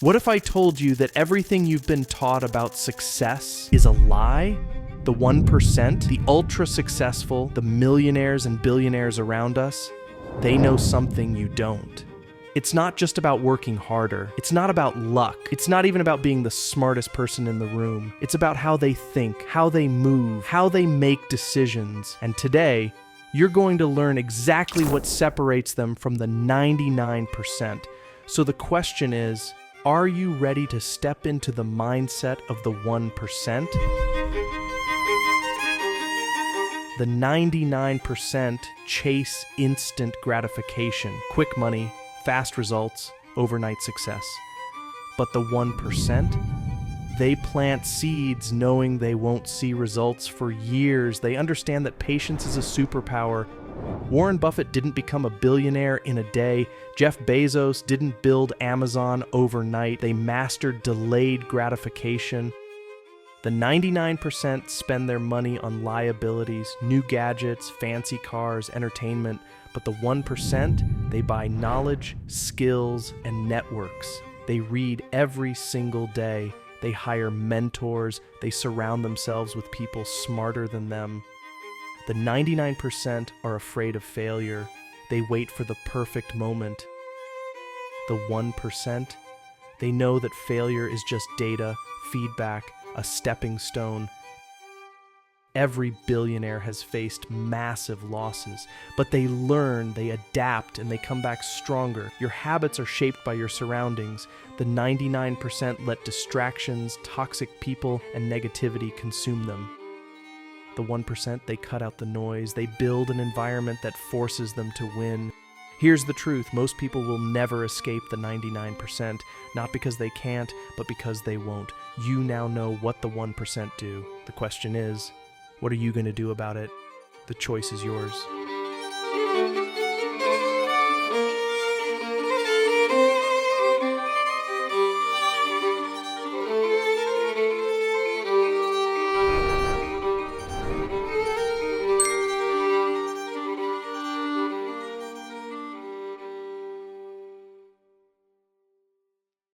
What if I told you that everything you've been taught about success is a lie? The 1%, the ultra successful, the millionaires and billionaires around us, they know something you don't. It's not just about working harder. It's not about luck. It's not even about being the smartest person in the room. It's about how they think, how they move, how they make decisions. And today, you're going to learn exactly what separates them from the 99%. So the question is, are you ready to step into the mindset of the 1%? The 99% chase instant gratification, quick money, fast results, overnight success. But the 1%, they plant seeds knowing they won't see results for years. They understand that patience is a superpower. Warren Buffett didn't become a billionaire in a day. Jeff Bezos didn't build Amazon overnight. They mastered delayed gratification. The 99% spend their money on liabilities, new gadgets, fancy cars, entertainment, but the 1%, they buy knowledge, skills, and networks. They read every single day. They hire mentors. They surround themselves with people smarter than them. The 99% are afraid of failure. They wait for the perfect moment. The 1%, they know that failure is just data, feedback, a stepping stone. Every billionaire has faced massive losses, but they learn, they adapt, and they come back stronger. Your habits are shaped by your surroundings. The 99% let distractions, toxic people, and negativity consume them. The 1%, they cut out the noise. They build an environment that forces them to win. Here's the truth. Most people will never escape the 99%, not because they can't, but because they won't. You now know what the 1% do. The question is, what are you going to do about it? The choice is yours.